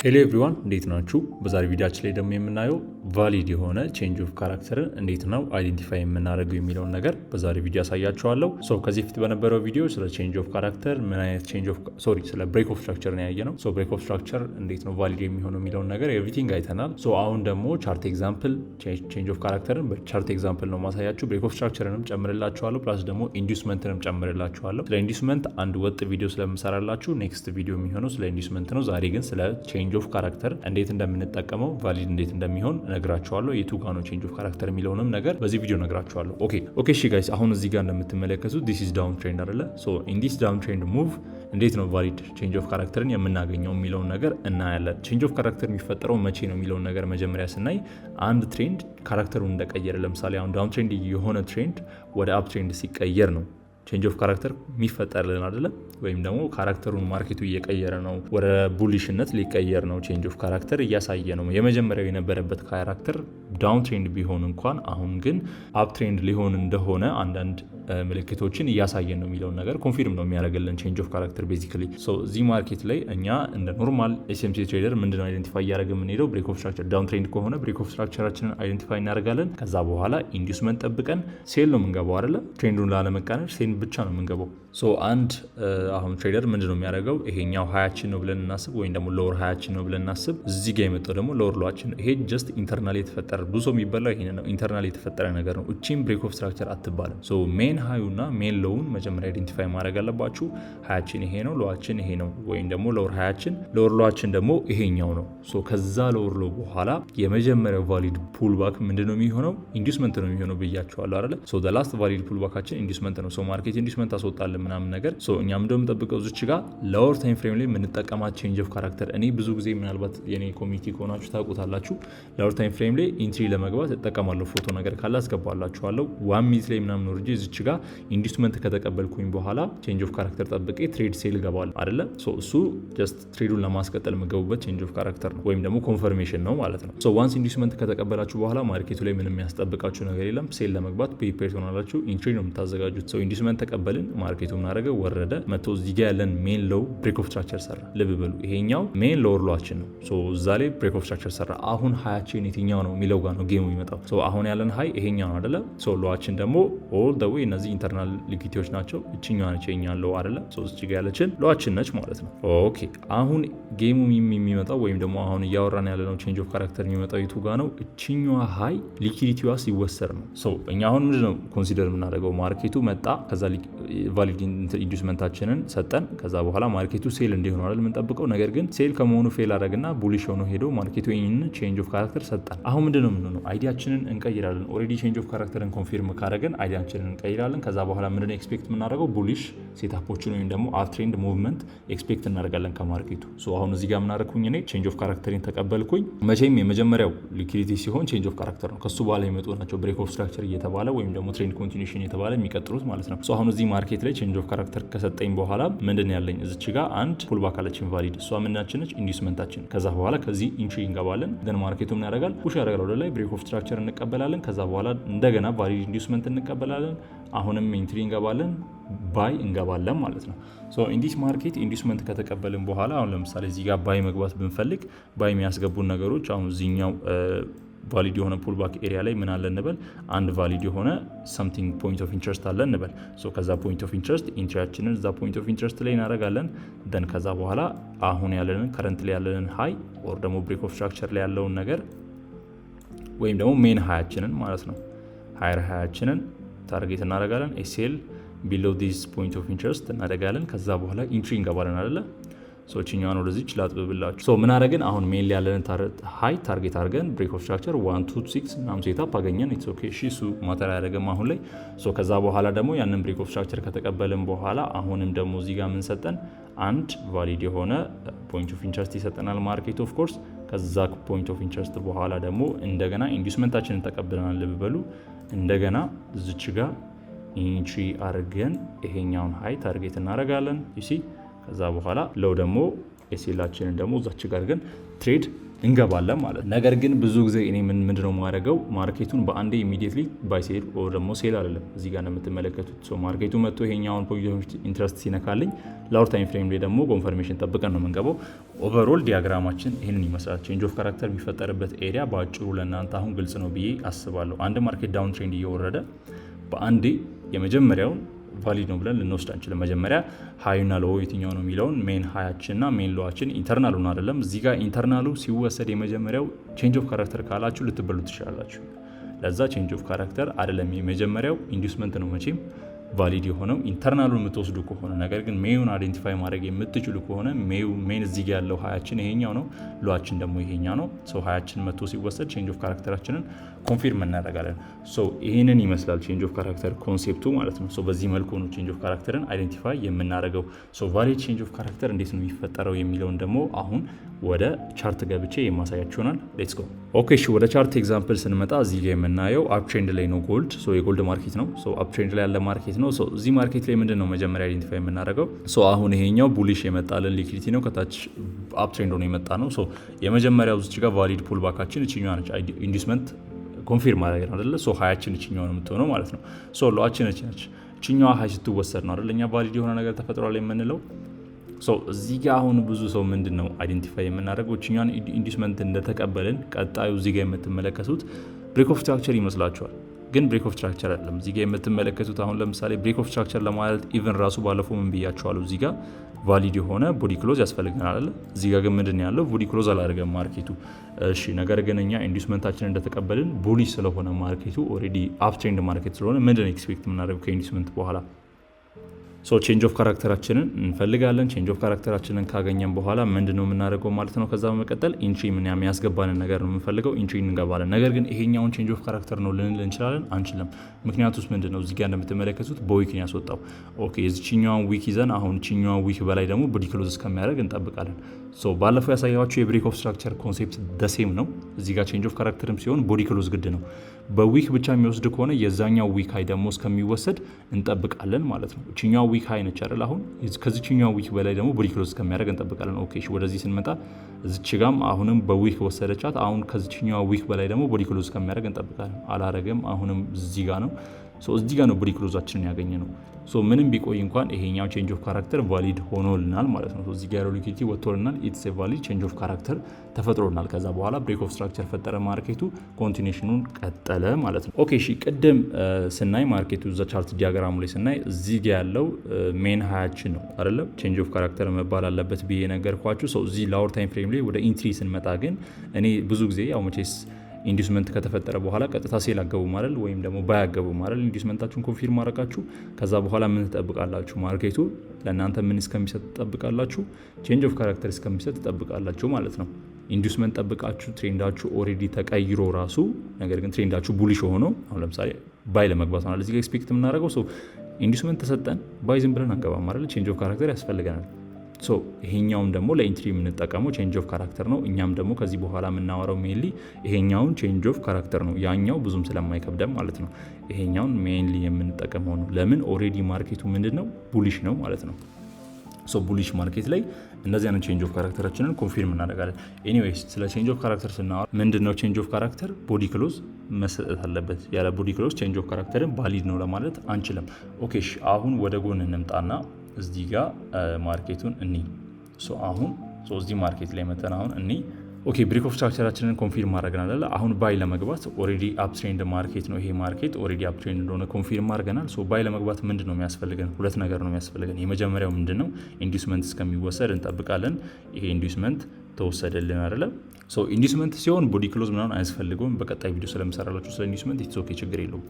ሄሎ ኤቭሪዋን እንዴት ናችሁ? በዛሬ ቪዲዮአችን ላይ ደግሞ የምናየው ቫሊድ የሆነ ቼንጅ ኦፍ ካራክተርን እንዴት ነው አይዴንቲፋይ የምናደርገው የሚለውን ነገር በዛሬ ቪዲዮ ያሳያችኋለሁ። ከዚህ በፊት በነበረው ቪዲዮ ስለ ቼንጅ ኦፍ ካራክተር ምን አይነት ስለ ብሬክ ኦፍ ስትራክቸር ነው ያየነው። ብሬክ ኦፍ ስትራክቸር እንዴት ነው ቫሊድ የሚሆነው የሚለውን ነገር ኤቭሪቲንግ አይተናል። አሁን ደግሞ ቻርት ኤግዛምፕል ቼንጅ ኦፍ ካራክተርን በቻርት ኤግዛምፕል ነው ማሳያችሁ። ብሬክ ኦፍ ስትራክቸርንም ጨምርላችኋለሁ፣ ፕላስ ደግሞ ኢንዲዩስመንትንም ጨምርላችኋለሁ። ስለ ኢንዲዩስመንት አንድ ወጥ ቪዲዮ ስለምሰራላችሁ ኔክስት ቪዲዮ የሚሆነው ስለ ኢንዲዩስመንት ነው። ዛሬ ግን ስለ ቼንጅ ኦፍ ካራክተር እንዴት እንደምንጠቀመው ቫሊድ እንዴት እንደሚሆን እነግራችኋለሁ። የቱ ጋር ነው ቼንጅ ኦፍ ካራክተር የሚለውንም ነገር በዚህ ቪዲዮ እነግራችኋለሁ። ኦኬ እሺ ጋይስ፣ አሁን እዚህ ጋር እንደምትመለከቱት ዲስ ኢዝ ዳውን ትሬንድ አይደለ? ኢን ዲስ ዳውን ትሬንድ ሙቭ እንዴት ነው ቫሊድ ቼንጅ ኦፍ ካራክተርን የምናገኘው የሚለውን ነገር እናያለን። ቼንጅ ኦፍ ካራክተር የሚፈጠረው መቼ ነው የሚለውን ነገር መጀመሪያ ስናይ አንድ ትሬንድ ካራክተሩን እንደቀየረ፣ ለምሳሌ አሁን ዳውን ትሬንድ የሆነ ትሬንድ ወደ አፕ ትሬንድ ሲቀየር ነው ቼንጅ ኦፍ ካራክተር የሚፈጠርልን አይደለም። ወይም ደግሞ ካራክተሩን ማርኬቱ እየቀየረ ነው፣ ወደ ቡሊሽነት ሊቀየር ነው፣ ቼንጅ ኦፍ ካራክተር እያሳየ ነው። የመጀመሪያው የነበረበት ካራክተር ዳውን ትሬንድ ቢሆን እንኳን አሁን ግን አፕ ትሬንድ ሊሆን እንደሆነ አንዳንድ ምልክቶችን እያሳየን ነው የሚለውን ነገር ኮንፊርም ነው የሚያደርግልን ቼንጅ ኦፍ ካራክተር ቤዚካሊ። እዚህ ማርኬት ላይ እኛ እንደ ኖርማል ኤስኤምሲ ትሬደር ምንድነው አይደንቲፋይ እያደረገ የምንሄደው? ብሬክ ኦፍ ስትራክቸር ዳውን ትሬንድ ከሆነ ብሬክ ኦፍ ስትራክቸራችንን አይደንቲፋይ እናደርጋለን። ከዛ በኋላ ኢንዲዩስመንት ጠብቀን ሴል ነው የምንገባው አይደለ? ትሬንዱን ላለመቃነር ሴል ብቻ ነው የምንገባው። አንድ አሁን ትሬደር ምንድነው የሚያደርገው? ይሄኛው ሀያችን ነው ብለን እናስብ፣ ወይም ደግሞ ሎወር ሀያችን ነው ብለን እናስብ። እዚህ ጋር የመጣው ደግሞ ሎወር ሎዋችን ነው። ይሄ ጀስት ኢንተርናል የተፈጠረ ብዙ ሰው የሚበላው ይሄ ነው፣ ኢንተርናል የተፈጠረ ነገር ነው። እቺም ብሬክ ኦፍ ስትራክቸር አትባልም። ሜን ሃዩና ሜን ሎውን መጀመሪያ አይደንቲፋይ ማድረግ አለባችሁ። ሀያችን ይሄ ነው፣ ሎዋችን ይሄ ነው፣ ወይም ደግሞ ሎወር ሀያችን፣ ሎወር ሎዋችን ደግሞ ይሄኛው ነው። ከዛ ሎወር ሎ በኋላ የመጀመሪያው ቫሊድ ፑልባክ ምንድነው የሚሆነው? ኢንዲዩስመንት ነው የሚሆነው ብያቸዋለሁ አይደለ? ላስት ቫሊድ ፑልባካችን ኢንዲዩስመንት ነው። ማርኬት ኢንዲዩስመንት አስወጣለን ምናምን ነገር እኛም እንደምንጠብቀው እዚች ጋር ሎወር ታይም ፍሬም ላይ የምንጠቀማት ቼንጅ ኦፍ ካራክተር እኔ ብዙ ጊዜ ምናልባት የኔ ኮሚኒቲ ከሆናችሁ ታውቁታላችሁ፣ ሎወር ታይም ፍሬም ላይ ኢንትሪ ለመግባት እጠቀማለሁ። ፎቶ ነገር ካለ አስገባላችኋለሁ። 1 ሚኒት ላይ ምናምን ወርጄ እዚች ጋር ኢንዲዩስመንት ከተቀበልኩኝ በኋላ ቼንጅ ኦፍ ካራክተር ጠብቄ ትሬድ ሴል እገባለሁ አይደለ? እሱ ጀስት ትሬዱን ለማስቀጠል የምገቡበት ቼንጅ ኦፍ ካራክተር ነው፣ ወይም ደግሞ ኮንፈርሜሽን ነው ማለት ነው። ዋንስ ኢንዲዩስመንት ከተቀበላችሁ በኋላ ማርኬቱ ላይ ምንም የሚያስጠብቃችሁ ነገር የለም። ሴል ለመግባት ፕሪፔር ትሆናላችሁ። ኢንትሪ ነው የምታዘጋጁት። ኢንዲዩስመንት ተቀበልን፣ ማርኬቱ ምናደረገ ወረደ፣ መቶ እዚህ ጋር ያለን ሜን ሎው ብሬክ ኦፍ ስትራክቸር ሰራ። ልብ በሉ ይሄኛው ሜን ሎወር ሎዋችን ነው። እዛ ላይ ብሬክ ኦፍ ስትራክቸር ሰራ። አሁን ሀያችን የትኛው ነው የሚለው ጋር ነው ጌሙ የሚመጣው። አሁን ያለን ሀይ ይሄኛው ነው አይደለ? ሎዋችን ደግሞ ኦል ዘ ዌይ እነዚህ ኢንተርናል ሊኩዊዲቲዎች ናቸው። እችኛዋ ነች የኛ ሎው አይደለ? እዚህ ጋር ያለችን ሎዋችን ነች ማለት ነው። ኦኬ አሁን ጌሙ የሚመጣው ወይም ደግሞ አሁን እያወራን ያለነው ቼንጅ ኦፍ ካራክተር የሚመጣው የቱ ጋር ነው? እችኛዋ ሀይ ሊኩዊዲቲዋ ሲወሰድ ነው። እኛ አሁን ምንድነው ኮንሲደር የምናደርገው? ማርኬቱ መጣ፣ ከዛ ቫሊድ ኢንዲዩስመንታችንን ሰጠን፣ ከዛ በኋላ ማርኬቱ ሴል እንዲሆን አይደል የምንጠብቀው። ነገር ግን ሴል ከመሆኑ ፌል አደረግና ቡሊሽ ሆኖ ሄዶ ማርኬቱ ይህንን ቼንጅ ኦፍ ካራክተር ሰጠን። አሁን ምንድነው የምንሆነው? አይዲያችንን እንቀይራለን። ኦልሬዲ ቼንጅ ኦፍ ካራክተርን ኮንፊርም ካደረግን አይዲያችንን እንቀይራለን። ከዛ በኋላ ምንድነው ኤክስፔክት የምናደርገው? ቡሊሽ ሴታፖችን ወይም ደግሞ አፕ ትሬንድ ሙቭመንት ኤክስፔክት እናደርጋለን ከማርኬቱ። አሁን እዚህ ጋር የምናደርኩኝ እኔ ቼንጅ ኦፍ ካራክተርን ተቀበልኩኝ። መቼም የመጀመሪያው ሊኩዊዲቲ ሲሆን ቼንጅ ኦፍ ካራክተር ነው። ከሱ በኋላ የመጡ ናቸው ብሬክ ኦፍ ስትራክቸር እየተባለ ወይም ደግሞ ትሬንድ ኮንቲኒዩሽን እየተባለ የሚቀጥሉት ማለት ነው። አሁን እዚህ ማርኬት ላይ ቼንጅ ኦፍ ካራክተር ከሰጠኝ በኋላ ምንድን ያለኝ እዚች ጋር አንድ ፑልባክ አለችን ቫሊድ፣ እሷ ምናችን ነች? ኢንዲዩስመንታችን። ከዛ በኋላ ከዚህ ኢንትሪ እንገባለን። ደን ማርኬቱ ምን ያደርጋል? ፑሽ ያደርጋል ወደ ላይ፣ ብሬክ ኦፍ ስትራክቸር እንቀበላለን። ከዛ በኋላ እንደገና ቫሊድ ኢንዲዩስመንት እንቀበላለን። አሁንም ኢንትሪ እንገባለን፣ ባይ እንገባለን ማለት ነው። ኢንዲስ ማርኬት ኢንዲዩስመንት ከተቀበልን በኋላ አሁን ለምሳሌ እዚህ ጋር ባይ መግባት ብንፈልግ ባይ የሚያስገቡን ነገሮች አሁን እዚህኛው ቫሊድ የሆነ ፑልባክ ኤሪያ ላይ ምን አለ እንበል? አንድ ቫሊድ የሆነ ሰምቲንግ ፖይንት ኦፍ ኢንትረስት አለ እንበል። ከዛ ፖይንት ኦፍ ኢንትረስት ኢንትሪያችንን እዛ ፖይንት ኦፍ ኢንትረስት ላይ እናደርጋለን። ደን ከዛ በኋላ አሁን ያለንን ከረንት ላይ ያለንን ሃይ ኦር ደግሞ ብሬክ ኦፍ ስትራክቸር ላይ ያለውን ነገር ወይም ደግሞ ሜን ሃያችንን ማለት ነው ሃየር ሃያችንን ታርጌት እናደርጋለን። ኤስኤል ቢሎ ዲስ ፖይንት ኦፍ ኢንትረስት እናደርጋለን። ከዛ በኋላ ኢንትሪ እንገባለን አይደለ? ሶችኛውን ወደዚች ላጥብብላችሁ። ምን አደረግን? አሁን ሜል ያለን ሃይ ታርጌት አድርገን ብሬክ ኦፍ ስትራክቸር 1 2 6 ምናምን ሴታፕ አገኘን። ኢትስ ኦኬ እሺ፣ እሱ ማተር አያደርግም አሁን ላይ። ከዛ በኋላ ደግሞ ያንን ብሬክ ኦፍ ስትራክቸር ከተቀበልን በኋላ አሁንም ደግሞ እዚህ ጋር ምን ሰጠን? አንድ ቫሊድ የሆነ ፖይንት ኦፍ ኢንትረስት ይሰጠናል ማርኬት ኦፍ ኮርስ። ከዛ ፖይንት ኦፍ ኢንትረስት በኋላ ደግሞ እንደገና ኢንዲዩስመንታችንን ተቀብለናል። ልብ በሉ እንደገና እዚች ጋር ኢንትሪ አድርገን ይሄኛውን ሃይ ታርጌት እናደርጋለን። ዩሲ ከዛ በኋላ ለው ደግሞ ኤስኤላችንን ደግሞ እዛች ጋር ግን ትሬድ እንገባለን ማለት ነው። ነገር ግን ብዙ ጊዜ እኔ ምንድነው ማድረገው ማርኬቱን በአንዴ ኢሚዲየትሊ ባይ ሴል ኦር ደግሞ ሴል አይደለም እዚህ ጋር እንደምትመለከቱት ሶ ማርኬቱ መጥቶ ይሄኛውን ፖዚቲቭ ኢንትረስት ሲነካልኝ ሎወር ታይም ፍሬም ላይ ደግሞ ኮንፈርሜሽን ጠብቀን ነው የምንገባው። ኦቨርኦል ዲያግራማችን ይህንን ይመስላል። ቼንጅ ኦፍ ካራክተር የሚፈጠርበት ኤሪያ በአጭሩ ለእናንተ አሁን ግልጽ ነው ብዬ አስባለሁ። አንድ ማርኬት ዳውን ትሬንድ እየወረደ በአንዴ የመጀመሪያውን ቫሊድ ነው ብለን ልንወስድ አንችልም። መጀመሪያ ሃይና ሎ የትኛው ነው የሚለውን ሜን ሃያችንና ሜን ሎዋችን ኢንተርናሉ ነው አይደለም። እዚህ ጋር ኢንተርናሉ ሲወሰድ የመጀመሪያው ቼንጅ ኦፍ ካራክተር ካላችሁ ልትበሉ ትችላላችሁ። ለዛ ቼንጅ ኦፍ ካራክተር አይደለም የመጀመሪያው ኢንዱስመንት ነው መቼም ቫሊድ የሆነው ኢንተርናሉን የምትወስዱ ከሆነ። ነገር ግን ሜዩን አይዴንቲፋይ ማድረግ የምትችሉ ከሆነ ሜን እዚህ ጋር ያለው ሃያችን ይሄኛው ነው፣ ሎዋችን ደግሞ ይሄኛ ነው። ሶ ሃያችን መጥቶ ሲወሰድ ቼንጅ ኦፍ ካራክተራችንን ኮንፊርም እናደርጋለን። ሶ ይህንን ይመስላል ቼንጅ ኦፍ ካራክተር ኮንሴፕቱ ማለት ነው። ሶ በዚህ መልኩ ነው ቼንጅ ኦፍ ካራክተርን አይዴንቲፋይ የምናደርገው። ሶ ቫሊድ ቼንጅ ኦፍ ካራክተር እንዴት ነው የሚፈጠረው የሚለውን ደግሞ አሁን ወደ ቻርት ገብቼ የማሳያችሁ ይሆናል። ሌትስ ጎ። ኦኬ እሺ፣ ወደ ቻርት ኤግዛምፕል ስንመጣ እዚህ ጋር የምናየው አፕ ትሬንድ ላይ ነው ጎልድ። ሶ የጎልድ ማርኬት ነው። ሶ አፕ ትሬንድ ላይ ያለ ማርኬት ነው። ሶ እዚህ ማርኬት ላይ ምንድን ነው መጀመሪያ አይዴንቲፋይ የምናደርገው? ሶ አሁን ይሄኛው ቡሊሽ የመጣልን ሊኩዊዲቲ ነው፣ ከታች አፕ ትሬንድ ሆኖ የመጣ ነው። ሶ የመጀመሪያው እዚህ ጋር ቫሊድ ፑል ባካችን እችኛዋ ነች፣ ኢንዱስመንት ኮንፊርም ማድረግ ነው አይደለ? ሶ ሃያችን እችኛዋ ነው የምትሆነው ማለት ነው። ሶ ሎአችን ነች፣ እችኛዋ ሃይ ስትወሰድ ነው አይደለ እኛ ቫሊድ የሆነ ነገር ተፈጥሯል የምንለው። ሶ እዚህ ጋር አሁን ብዙ ሰው ምንድን ነው አይዴንቲፋይ የምናደርገው እችኛን ኢንዱስመንት እንደተቀበልን ቀጣዩ እዚህ ጋር የምትመለከቱት ብሬክ ኦፍ ስትራክቸር ይመስላችኋል፣ ግን ብሬክ ኦፍ ስትራክቸር አይደለም። እዚህ ጋር የምትመለከቱት አሁን ለምሳሌ ብሬክ ኦፍ ስትራክቸር ለማለት ኢቨን ራሱ ባለፈው ምን ብያችኋለሁ፣ እዚህ ጋር ቫሊድ የሆነ ቦዲ ክሎዝ ያስፈልገናል አይደል? እዚህ ጋር ግን ምንድን ያለው ቦዲ ክሎዝ አላደረገም ማርኬቱ። እሺ ነገር ግን እኛ ኢንዱስመንታችንን እንደተቀበልን ቡሊሽ ስለሆነ ማርኬቱ ኦልሬዲ አፕ ትሬንድ ማርኬት ስለሆነ ምንድን ነው ኤክስፔክት የምናደርገው ከኢንዱስመንት በኋላ? ሶ ቼንጅ ኦፍ ካራክተራችንን እንፈልጋለን። ቼንጅ ኦፍ ካራክተራችንን ካገኘን በኋላ ምንድነው የምናደርገው ማለት ነው? ከዛ በመቀጠል ኢንትሪ ምን የሚያስገባንን ነገር ነው የምንፈልገው፣ ኢንትሪ እንገባለን። ነገር ግን ይሄኛውን ቼንጅ ኦፍ ካራክተር ነው ልንል እንችላለን? አንችልም። ምክንያቱስ ምንድነው? እዚህ ጋር እንደምትመለከቱት በዊክ ነው ያስወጣው። ኦኬ የዚህኛዋን ዊክ ይዘን አሁን ቺኛዋን ዊክ በላይ ደግሞ ቦዲ ክሎዝ እስከሚያደርግ እንጠብቃለን። ሶ ባለፈው ያሳያችሁ የብሬክ ኦፍ ስትራክቸር ኮንሴፕት ደሴም ነው። እዚህ ጋር ቼንጅ ኦፍ ካራክተርም ሲሆን ቦዲ ክሎዝ ግድ ነው። በዊክ ብቻ የሚወስድ ከሆነ የዛኛው ዊክ ሃይ ደግሞ እስከሚወሰድ እንጠብቃለን ማለት ነው። እቺኛው ዊክ ሃይ ነች አይደል? አሁን ከዚህኛው ዊክ በላይ ደግሞ ቦዲ ክሎዝ እስከሚያደርግ እንጠብቃለን። ኦኬ እሺ፣ ወደዚህ ስንመጣ እዚች ጋም አሁንም በዊክ ወሰደቻት። አሁን ከዚህኛው ዊክ በላይ ደግሞ ቦዲ ክሎዝ እስከሚያደርግ እንጠብቃለን። አላረገም። አሁንም እዚህ ጋር ነው። ሶ እዚህ ጋር ነው ቦዲ ክሎዛችንን ያገኘ ነው። ሶ ምንም ቢቆይ እንኳን ይሄኛው ቼንጅ ኦፍ ካራክተር ቫሊድ ሆኖልናል ማለት ነው። እዚህ ጋር ያለው ሊኩዊዲቲ ወጥቶልናል። ኢትስ ኤ ቫሊድ ቼንጅ ኦፍ ካራክተር ተፈጥሮልናል። ከዛ በኋላ ብሬክ ኦፍ ስትራክቸር ፈጠረ ማርኬቱ፣ ኮንቲኒዩሽኑን ቀጠለ ማለት ነው። ኦኬ እሺ፣ ቅድም ስናይ ማርኬቱ ዘ ቻርት ዲያግራሙ ላይ ስናይ እዚህ ጋር ያለው ሜን ሃያችን ነው አይደለ? ቼንጅ ኦፍ ካራክተር መባል አለበት ብዬ ነገርኳችሁ። ሶ እዚህ ላወር ታይም ፍሬም ላይ ወደ ኢንትሪ ስንመጣ ግን እኔ ብዙ ጊዜ ያው መቼስ ኢንዱስመንት ከተፈጠረ በኋላ ቀጥታ ሴል አገቡ ማለት ወይም ደግሞ ባያገቡ ማለት ኢንዱስመንታችሁን ኮንፊርም ማድረጋችሁ ከዛ በኋላ ምን ትጠብቃላችሁ? ማርኬቱ ለእናንተ ምን እስከሚሰጥ ትጠብቃላችሁ? ቼንጅ ኦፍ ካራክተር እስከሚሰጥ ትጠብቃላችሁ ማለት ነው። ኢንዱስመንት ጠብቃችሁ ትሬንዳችሁ ኦልሬዲ ተቀይሮ ራሱ ነገር ግን ትሬንዳችሁ ቡሊሽ ሆኖ አሁን ለምሳሌ ባይ ለመግባት ማለት እዚህ ጋር ኤክስፔክት የምናደርገው ሶ ኢንዱስመንት ተሰጠን ባይ ዝም ብለን አንገባ ማለት ቼንጅ ኦፍ ካራክተር ያስፈልገናል። ሶ ይሄኛውን ደግሞ ለኢንትሪ የምንጠቀመው ቼንጅ ኦፍ ካራክተር ነው። እኛም ደግሞ ከዚህ በኋላ የምናወራው ሜንሊ ይሄኛውን ቼንጅ ኦፍ ካራክተር ነው። ያኛው ብዙም ስለማይከብደም ማለት ነው። ይሄኛውን ሜንሊ የምንጠቀመው ነው። ለምን ኦልሬዲ ማርኬቱ ምንድነው ቡሊሽ ነው ማለት ነው። ሶ ቡሊሽ ማርኬት ላይ እንደዚህ አይነት ቼንጅ ኦፍ ካራክተራችንን ኮንፊርም እናደርጋለን። ኤኒዌይስ ስለ ቼንጅ ኦፍ ካራክተር ስናወራ ምንድነው ቼንጅ ኦፍ ካራክተር ቦዲ ክሎዝ መሰጠት አለበት። ያለ ቦዲ ክሎዝ ቼንጅ ኦፍ ካራክተርን ቫሊድ ነው ለማለት አንችልም። ኦኬ አሁን ወደ ጎን እንምጣና እዚህ ጋር ማርኬቱን እኒ አሁን እዚህ ማርኬት ላይ መተን አሁን እኒ ኦኬ ብሬክ ኦፍ ስትራክቸራችንን ኮንፊርም ማድረግናል አለ። አሁን ባይ ለመግባት ኦልሬዲ አፕ ትሬንድ ማርኬት ነው ይሄ ማርኬት ኦልሬዲ አፕ ትሬንድ እንደሆነ ኮንፊርም አድርገናል። ሶ ባይ ለመግባት ምንድነው የሚያስፈልገን? ሁለት ነገር ነው የሚያስፈልገን። የመጀመሪያው ምንድነው ኢንዱስመንት እስከሚወሰድ እንጠብቃለን። ይሄ ኢንዱስመንት ተወሰደልን አይደለ? ሶ ኢንዱስመንት ሲሆን ቦዲ ክሎዝ ምናምን አያስፈልገውም። በቀጣይ ቪዲዮ ስለምሰራላችሁ ስለ ኢንዱስመንት ኢትስ ኦኬ ችግር የለውም።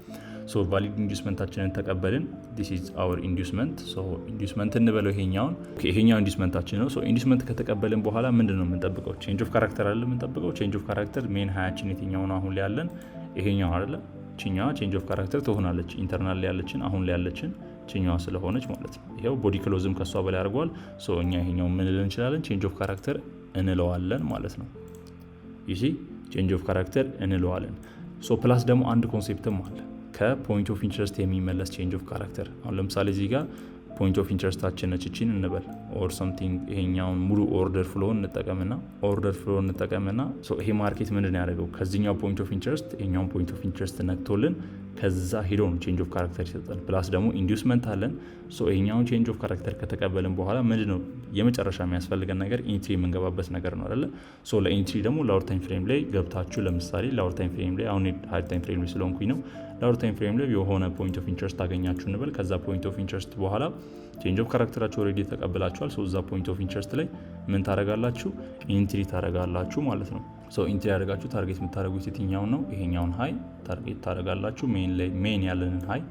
ሶ ቫሊድ ኢንዱስመንታችንን ተቀበልን። ዲስ ኢዝ አወር ኢንዱስመንት። ሶ ኢንዱስመንት እንበለው ይሄኛው ኢንዱስመንታችን ነው። ሶ ኢንዱስመንት ከተቀበልን በኋላ ምንድነው የምንጠብቀው? ቼንጅ ኦፍ ካራክተር አለ የምንጠብቀው። ቼንጅ ኦፍ ካራክተር ሜን ሃያችን የትኛው ነው? አሁን ላይ ያለን ይሄኛው አይደለ? ቺኛዋ ቼንጅ ኦፍ ካራክተር ትሆናለች። ኢንተርናል ላይ ያለችን አሁን ላይ ያለችን ቺኛዋ ስለሆነች ማለት ነው። ይሄው ቦዲ ክሎዝም ከሷ በላይ አድርጓል። ሶ እኛ ይሄኛው ምን ልንል እንችላለን? ቼንጅ ኦፍ ካራክተር እንለዋለን ማለት ነው። ይሄ ቼንጅ ኦፍ ካራክተር እንለዋለን። ሶ ፕላስ ደግሞ አንድ ኮንሴፕትም አለ ከፖይንት ኦፍ ኢንትረስት የሚመለስ ቼንጅ ኦፍ ካራክተር። አሁን ለምሳሌ እዚህ ጋር ፖይንት ኦፍ ኢንትረስታችን ነችችን እንበል ኦር ሰምቲንግ ይሄኛውን ሙሉ ኦርደር ፍሎ እንጠቀምና ይሄ ማርኬት ምንድን ያደረገው ከዚህኛው ፖይንት ኦፍ ኢንትረስት ይሄኛውን ፖይንት ኦፍ ኢንትረስት ነክቶልን ከዛ ሄዶ ነው ቼንጅ ኦፍ ካራክተር ይሰጣል። ፕላስ ደግሞ ኢንዲዩስመንት አለን። ይሄኛውን ቼንጅ ኦፍ ካራክተር ከተቀበልን በኋላ ምንድነው የመጨረሻ የሚያስፈልገን ነገር ኢንትሪ የምንገባበት ነገር ነው አይደለ? ለኢንትሪ ደግሞ ላወር ታይም ፍሬም ላይ ገብታችሁ ለምሳሌ ላወር ታይም ፍሬም ላይ አሁን ሃይ ታይም ፍሬም ላይ ስለሆንኩኝ ነው ላወር ታይም ፍሬም ላይ የሆነ ፖይንት ኦፍ ኢንትረስት አገኛችሁ እንበል። ከዛ ፖይንት ኦፍ ኢንትረስት በኋላ ቼንጅ ኦፍ ካራክተራችሁ ኦልሬዲ ተቀብላችኋል። እዛ ፖይንት ኦፍ ኢንትረስት ላይ ምን ታረጋላችሁ? ኢንትሪ ታረጋላችሁ ማለት ነው። ኢንትሪ ያደርጋችሁ ታርጌት የምታደርጉት የትኛውን ነው? ይሄኛውን ሃይ ታርጌት ታረጋላችሁ። ሜን ያለንን ሃይ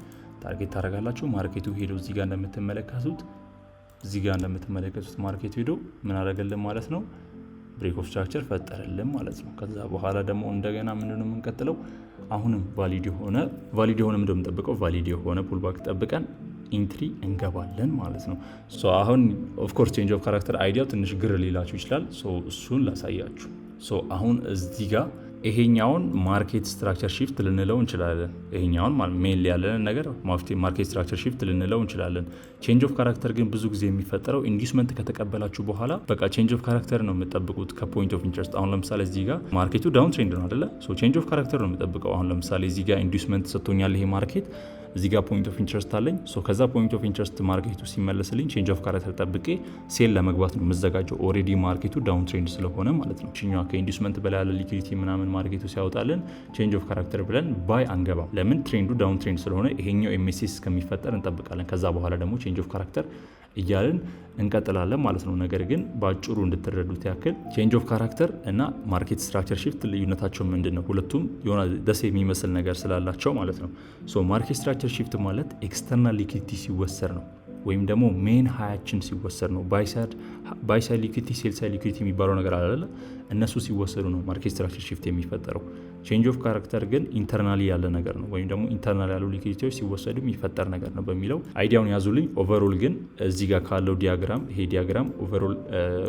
ታርጌት ታረጋላችሁ። ማርኬቱ ሄዶ እዚህ ጋር እንደምትመለከቱት ማርኬቱ ሄዶ ምን አደረገልን ማለት ነው? ብሬክ ኦፍ ስትራክቸር ፈጠረልን ማለት ነው። ከዛ በኋላ ደግሞ እንደገና ምንድነው የምንቀጥለው? አሁንም ቫሊድ የሆነ ምንድነው የምንጠብቀው? ቫሊድ የሆነ ፑልባክ ጠብቀን ኢንትሪ እንገባለን ማለት ነው። አሁን ኦፍኮርስ ቼንጅ ኦፍ ካራክተር አይዲያው ትንሽ ግር ሊላችሁ ይችላል። እሱን ላሳያችሁ። አሁን እዚህ ጋር ይሄኛውን ማርኬት ስትራክቸር ሺፍት ልንለው እንችላለን። ይሄኛውን ሜን ያለንን ነገር ማርኬት ስትራክቸር ሺፍት ልንለው እንችላለን። ቼንጅ ኦፍ ካራክተር ግን ብዙ ጊዜ የሚፈጠረው ኢንዲዩስመንት ከተቀበላችሁ በኋላ በቃ ቼንጅ ኦፍ ካራክተር ነው የምጠብቁት ከፖይንት ኦፍ ኢንትረስት። አሁን ለምሳሌ እዚህ ጋር ማርኬቱ ዳውን ትሬንድ ነው አይደለ? ቼንጅ ኦፍ ካራክተር ነው የምጠብቀው። አሁን ለምሳሌ እዚህ ጋር ኢንዲዩስመንት ሰጥቶኛል ይሄ ማርኬት፣ እዚህ ጋር ፖይንት ኦፍ ኢንትረስት አለኝ። ከዛ ፖይንት ኦፍ ኢንትረስት ማርኬቱ ሲመለስልኝ ቼንጅ ኦፍ ካራክተር ጠብቄ ሴል ለመግባት ነው የምዘጋጀው። ኦልሬዲ ማርኬቱ ዳውን ትሬንድ ስለሆነ ማለት ነው። ችኛዋ ከኢንዲዩስመንት በላይ ያለ ሊኩዲቲ ምናምን ማርኬቱ ሲያወጣልን ቼንጅ ኦፍ ካራክተር ብለን ባይ አንገባም። ለምን? ትሬንዱ ዳውን ትሬንድ ስለሆነ ይሄኛው ኤምኤስኤስ እስከሚፈጠር እንጠብቃለን። ከዛ በኋላ ደግሞ ቼንጅ ኦፍ ካራክተር እያልን እንቀጥላለን ማለት ነው። ነገር ግን በአጭሩ እንድትረዱት ያክል ቼንጅ ኦፍ ካራክተር እና ማርኬት ስትራክቸር ሺፍት ልዩነታቸው ምንድን ነው? ሁለቱም የሆነ ደስ የሚመስል ነገር ስላላቸው ማለት ነው። ማርኬት ስትራክቸር ሺፍት ማለት ኤክስተርናል ሊኩዲቲ ሲወሰድ ነው፣ ወይም ደግሞ ሜን ሃያችን ሲወሰድ ነው። ባይሳይድ ሊኩዲቲ ሴልሳይድ ሊኩዲቲ የሚባለው ነገር አለ። እነሱ ሲወሰዱ ነው ማርኬት ስትራክቸር ሺፍት የሚፈጠረው። ቼንጅ ኦፍ ካራክተር ግን ኢንተርናሊ ያለ ነገር ነው፣ ወይም ደግሞ ኢንተርናል ያሉ ሊኩዲቲዎች ሲወሰዱ የሚፈጠር ነገር ነው በሚለው አይዲያውን ያዙልኝ። ኦቨሮል ግን እዚህ ጋር ካለው ዲያግራም ይሄ ዲያግራም ኦቨሮል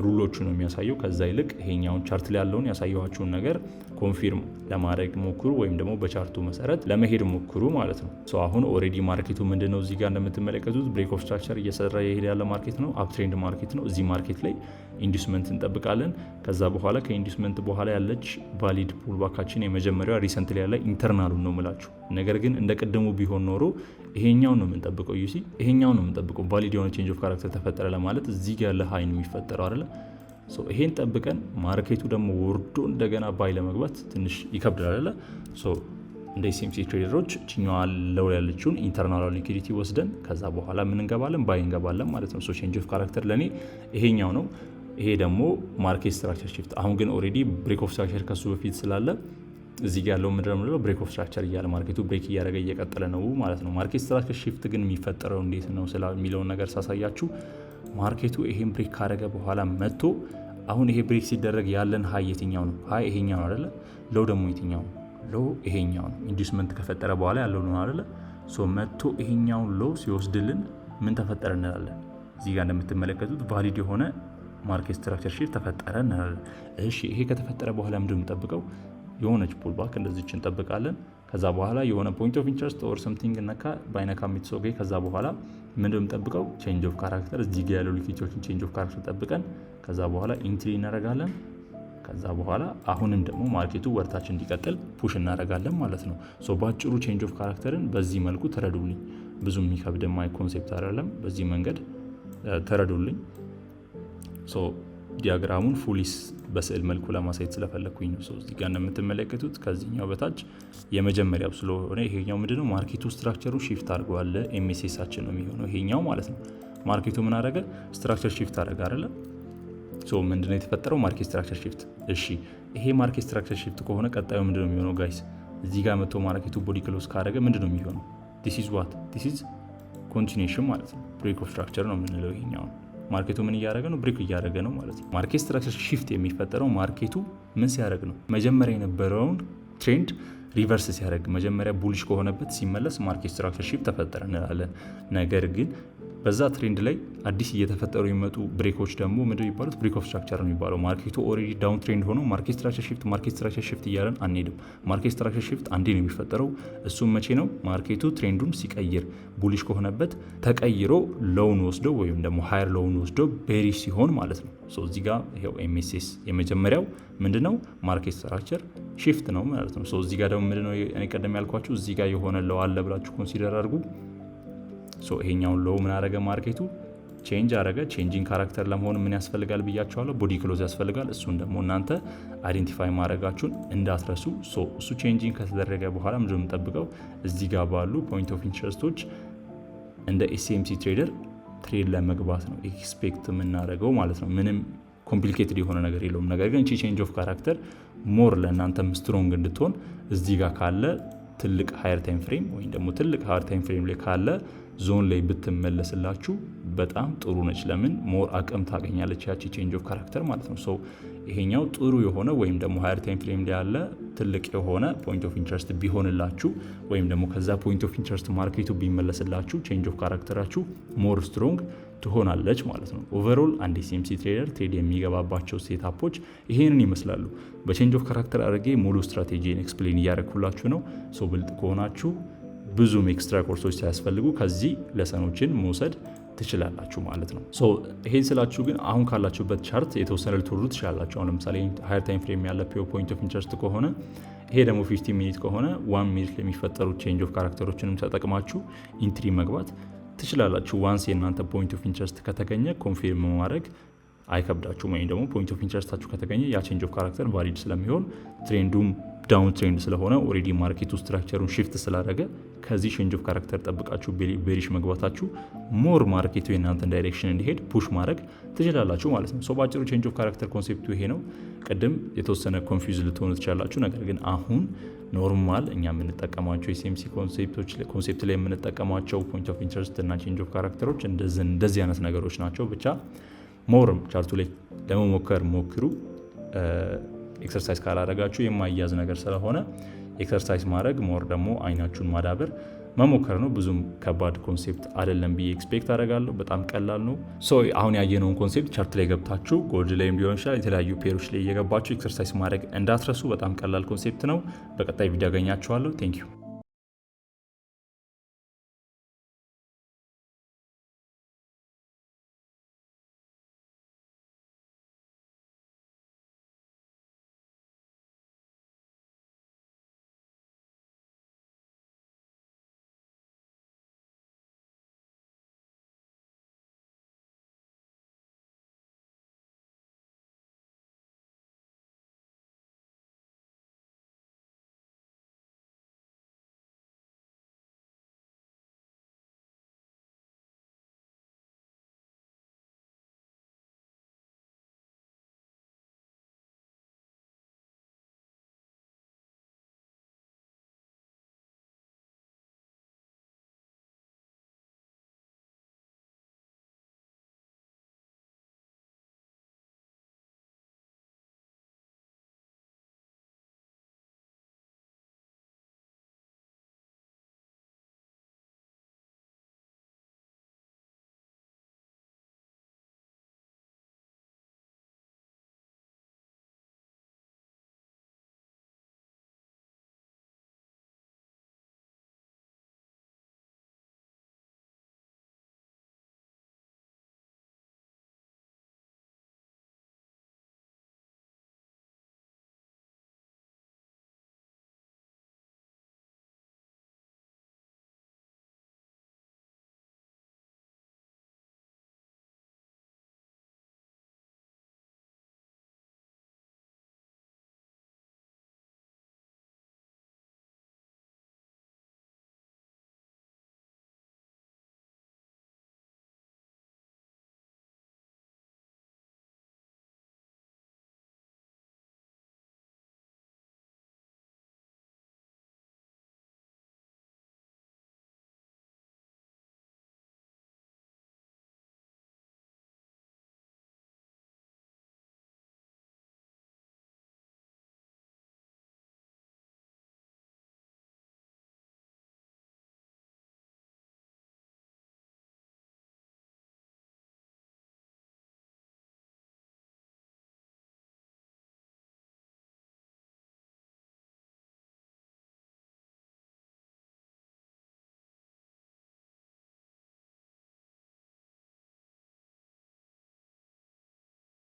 ሩሎቹ ነው የሚያሳየው። ከዛ ይልቅ ይሄኛውን ቻርት ላይ ያለውን ያሳየኋችሁን ነገር ኮንፊርም ለማድረግ ሞክሩ፣ ወይም ደግሞ በቻርቱ መሰረት ለመሄድ ሞክሩ ማለት ነው። አሁን ኦልሬዲ ማርኬቱ ምንድነው እዚህ ጋር እንደምትመለከቱት ብሬክ ኦፍ ስትራክቸር እየሰራ የሄደ ያለ ማርኬት ነው። አፕትሬንድ ማርኬት ነው። እዚህ ማርኬት ላይ ኢንዲዩስመንት እንጠብቃለን። ከዛ በኋላ ከኢንዲዩስመንት በኋላ ያለች ቫሊድ ፑልባካችን የመጀመሪያዋ ሪሰንት ላይ ያለ ኢንተርናሉ ነው ምላችሁ። ነገር ግን እንደ ቅድሙ ቢሆን ኖሮ ይሄኛው ነው የምንጠብቀው። ይሄኛው ነው የምንጠብቀው። ቫሊድ የሆነ ቼንጅ ኦፍ ካራክተር ተፈጠረ ለማለት እዚህ ጋር ያለ ሃይ ነው የሚፈጠረው አይደለ? ይሄን ጠብቀን ማርኬቱ ደግሞ ወርዶ እንደገና ባይ ለመግባት ትንሽ ይከብዳል አይደለ? እንደ ሲኤምሲ ትሬደሮች ችኛዋ ለው ያለችውን ኢንተርናል ሊኩዲቲ ወስደን ከዛ በኋላ ምን እንገባለን? ባይ እንገባለን ማለት ነው። ቼንጅ ኦፍ ካራክተር ለኔ ይሄኛው ነው። ይሄ ደግሞ ማርኬት ስትራክቸር ሺፍት። አሁን ግን ኦልሬዲ ብሬክ ኦፍ ስትራክቸር ከሱ በፊት ስላለ እዚህ ጋር ያለው ምንድን ነው ብሬክ ኦፍ ስትራክቸር እያለ ማርኬቱ ብሬክ እያደረገ እየቀጠለ ነው ማለት ነው። ማርኬት ስትራክቸር ሺፍት ግን የሚፈጠረው እንዴት ነው የሚለውን ነገር ሳሳያችሁ ማርኬቱ ይሄን ብሬክ ካደረገ በኋላ መጥቶ አሁን ይሄ ብሬክ ሲደረግ ያለን ሀይ የትኛው ነው? ሀይ ይሄኛው ነው አይደለ? ሎው ደግሞ የትኛው ነው? ሎው ይሄኛው ነው። ኢንዲዩስመንት ከፈጠረ በኋላ ያለው ነው አይደለ? መጥቶ ይሄኛውን ሎው ሲወስድልን ምን ተፈጠረ እንላለን? እዚህ ጋር እንደምትመለከቱት ቫሊድ የሆነ ማርኬት ስትራክቸር ሺፍት ተፈጠረ እንላለን። እሺ ይሄ ከተፈጠረ በኋላ ምንድን ነው የምንጠብቀው? የሆነች ፑልባክ እንደዚች እንጠብቃለን። ከዛ በኋላ የሆነ ፖይንት ኦፍ ኢንትረስት ኦር ሰምቲንግ ነካ ባይነካ ሚትሶጌ ከዛ በኋላ ምንድን ነው የምንጠብቀው? ቼንጅ ኦፍ ካራክተር እዚህ ጋር ያለው ሊኩዲቲዎችን ቼንጅ ኦፍ ካራክተር ጠብቀን ከዛ በኋላ ኢንትሪ እናደርጋለን። ከዛ በኋላ አሁንም ደግሞ ማርኬቱ ወርታችን እንዲቀጥል ፑሽ እናደርጋለን ማለት ነው። በአጭሩ ቼንጅ ኦፍ ካራክተርን በዚህ መልኩ ተረዱልኝ። ብዙ የሚከብድ ማይ ኮንሴፕት አይደለም። በዚህ መንገድ ተረዱልኝ። ዲያግራሙን ፉሊስ በስዕል መልኩ ለማሳየት ስለፈለግኩኝ ነው። እዚህ ጋር እንደምትመለከቱት ከዚህኛው በታች የመጀመሪያው ስለሆነ ይሄኛው ምንድነው ማርኬቱ ስትራክቸሩ ሺፍት አድርጓል። ኤምኤስኤሳችን ነው የሚሆነው ይሄኛው ማለት ነው። ማርኬቱ ምን አደረገ? ስትራክቸር ሺፍት አደረገ አይደለ? ምንድነው የተፈጠረው? ማርኬት ስትራክቸር ሺፍት። እሺ ይሄ ማርኬት ስትራክቸር ሺፍት ከሆነ ቀጣዩ ምንድነው የሚሆነው ጋይስ? እዚህ ጋር መጥቶ ማርኬቱ ቦዲ ክሎዝ ካደረገ ምንድነው የሚሆነው? ዲስ ኢዝ ዋት ዲስ ኢዝ ኮንቲኒዩሽን ማለት ነው። ብሬክ ኦፍ ስትራክቸር ነው የምንለው ይሄኛው። ማርኬቱ ምን እያደረገ ነው? ብሬክ እያደረገ ነው ማለት ነው። ማርኬት ስትራክቸር ሺፍት የሚፈጠረው ማርኬቱ ምን ሲያደርግ ነው? መጀመሪያ የነበረውን ትሬንድ ሪቨርስ ሲያደርግ፣ መጀመሪያ ቡሊሽ ከሆነበት ሲመለስ ማርኬት ስትራክቸር ሺፍት ተፈጠረ እንላለን። ነገር ግን በዛ ትሬንድ ላይ አዲስ እየተፈጠሩ የሚመጡ ብሬኮች ደግሞ ምንድን የሚባሉት ብሬክ ኦፍ ስትራክቸር ነው የሚባለው። ማርኬቱ ኦልሬዲ ዳውን ትሬንድ ሆኖ ማርኬት ስትራክቸር ሽፍት እያለን አንሄድም። ማርኬት ስትራክቸር ሽፍት አንዴ ነው የሚፈጠረው። እሱም መቼ ነው? ማርኬቱ ትሬንዱን ሲቀይር ቡሊሽ ከሆነበት ተቀይሮ ሎውን ወስዶ ወይም ደግሞ ሃየር ሎውን ወስዶ ቤሪሽ ሲሆን ማለት ነው። እዚህ ጋር ይሄው ኤምኤስኤስ የመጀመሪያው ምንድነው? ማርኬት ስትራክቸር ሽፍት ነው ማለት ነው። እዚህ ጋር ደግሞ ምንድነው እኔ ቀደም ያልኳችሁ እዚህ ጋር የሆነ ለው አለ ብላችሁ ኮንሲደር አድርጉ። ይሄኛውን ሎው ምን አረገ? ማርኬቱ ቼንጅ አረገ። ቼንጂንግ ካራክተር ለመሆን ምን ያስፈልጋል ብያቸዋለሁ? ቦዲ ክሎዝ ያስፈልጋል። እሱን ደግሞ እናንተ አይዴንቲፋይ ማድረጋችሁን እንዳትረሱ። እሱ ቼንጂንግ ከተደረገ በኋላ ምንድን ነው የምንጠብቀው? እዚህ ጋር ባሉ ፖይንት ኦፍ ኢንትረስቶች እንደ ኤስኤምሲ ትሬደር ትሬድ ለመግባት ነው ኤክስፔክት የምናደርገው ማለት ነው። ምንም ኮምፕሊኬትድ የሆነ ነገር የለውም። ነገር ግን ቼንጅ ኦፍ ካራክተር ሞር ለእናንተም ስትሮንግ እንድትሆን እዚህ ጋር ካለ ትልቅ ሃየር ታይም ፍሬም ወይም ደግሞ ትልቅ ሃየር ታይም ፍሬም ላይ ካለ ዞን ላይ ብትመለስላችሁ በጣም ጥሩ ነች። ለምን? ሞር አቅም ታገኛለች ያቺ ቼንጅ ኦፍ ካራክተር ማለት ነው። ይሄኛው ጥሩ የሆነ ወይም ደግሞ ሃየር ታይም ፍሬም ላይ ያለ ትልቅ የሆነ ፖይንት ኦፍ ኢንትረስት ቢሆንላችሁ ወይም ደግሞ ከዛ ፖይንት ኦፍ ኢንትረስት ማርኬቱ ቢመለስላችሁ ቼንጅ ኦፍ ካራክተራችሁ ሞር ስትሮንግ ትሆናለች ማለት ነው። ኦቨርኦል አንድ ኤስኤምሲ ትሬደር ትሬድ የሚገባባቸው ሴታፖች ይሄንን ይመስላሉ። በቼንጅ ኦፍ ካራክተር አድርጌ ሙሉ ስትራቴጂን ኤክስፕሌን እያደረኩላችሁ ነው። ብልጥ ከሆናችሁ ብዙም ኤክስትራ ኮርሶች ሳያስፈልጉ ከዚህ ለሰኖችን መውሰድ ትችላላችሁ ማለት ነው። ይሄን ስላችሁ ግን አሁን ካላችሁበት ቻርት የተወሰነ ልትወርዱ ትችላላችሁ። አሁን ለምሳሌ ሃየር ታይም ፍሬም ያለ ፖይንት ኦፍ ኢንትረስት ከሆነ ይሄ ደግሞ 15 ሚኒት ከሆነ 1 ሚኒት ለሚፈጠሩ ቼንጅ ኦፍ ካራክተሮችንም ተጠቅማችሁ ኢንትሪ መግባት ትችላላችሁ። ዋንስ የእናንተ ፖይንት ኦፍ ኢንትረስት ከተገኘ ኮንፊርም ማድረግ አይከብዳችሁም። ወይም ደግሞ ፖይንት ኦፍ ኢንትረስታችሁ ከተገኘ ያ ቼንጅ ኦፍ ካራክተር ቫሊድ ስለሚሆን ትሬንዱም ዳውን ትሬንድ ስለሆነ ኦልሬዲ ማርኬቱ ስትራክቸሩን ሽፍት ስላደረገ ከዚህ ቼንጅ ኦፍ ካራክተር ጠብቃችሁ ቤሪሽ መግባታችሁ ሞር ማርኬቱ የእናንተን ዳይሬክሽን እንዲሄድ ፑሽ ማድረግ ትችላላችሁ ማለት ነው። በአጭሩ ቼንጅ ኦፍ ካራክተር ኮንሴፕቱ ይሄ ነው። ቅድም የተወሰነ ኮንፊውዝ ልትሆኑ ትችላላችሁ። ነገር ግን አሁን ኖርማል እኛ የምንጠቀማቸው የሲኤምሲ ኮንሴፕት ላይ የምንጠቀማቸው ፖይንት ኦፍ ኢንትረስት እና ቼንጅ ኦፍ ካራክተሮች እንደዚህ አይነት ነገሮች ናቸው። ብቻ ሞርም ቻርቱ ላይ ለመሞከር ሞክሩ። ኤክሰርሳይዝ ካላደረጋችሁ የማያዝ ነገር ስለሆነ ኤክሰርሳይዝ ማድረግ ሞር ደግሞ አይናችሁን ማዳበር መሞከር ነው። ብዙም ከባድ ኮንሴፕት አይደለም ብዬ ኤክስፔክት አደርጋለሁ። በጣም ቀላል ነው። አሁን ያየነውን ኮንሴፕት ቻርት ላይ ገብታችሁ ጎልድ ላይም ሊሆን ይችላል የተለያዩ ፔሮች ላይ እየገባችሁ ኤክሰርሳይዝ ማድረግ እንዳትረሱ። በጣም ቀላል ኮንሴፕት ነው። በቀጣይ ቪዲዮ ያገኛችኋለሁ። ቴንክ ዩ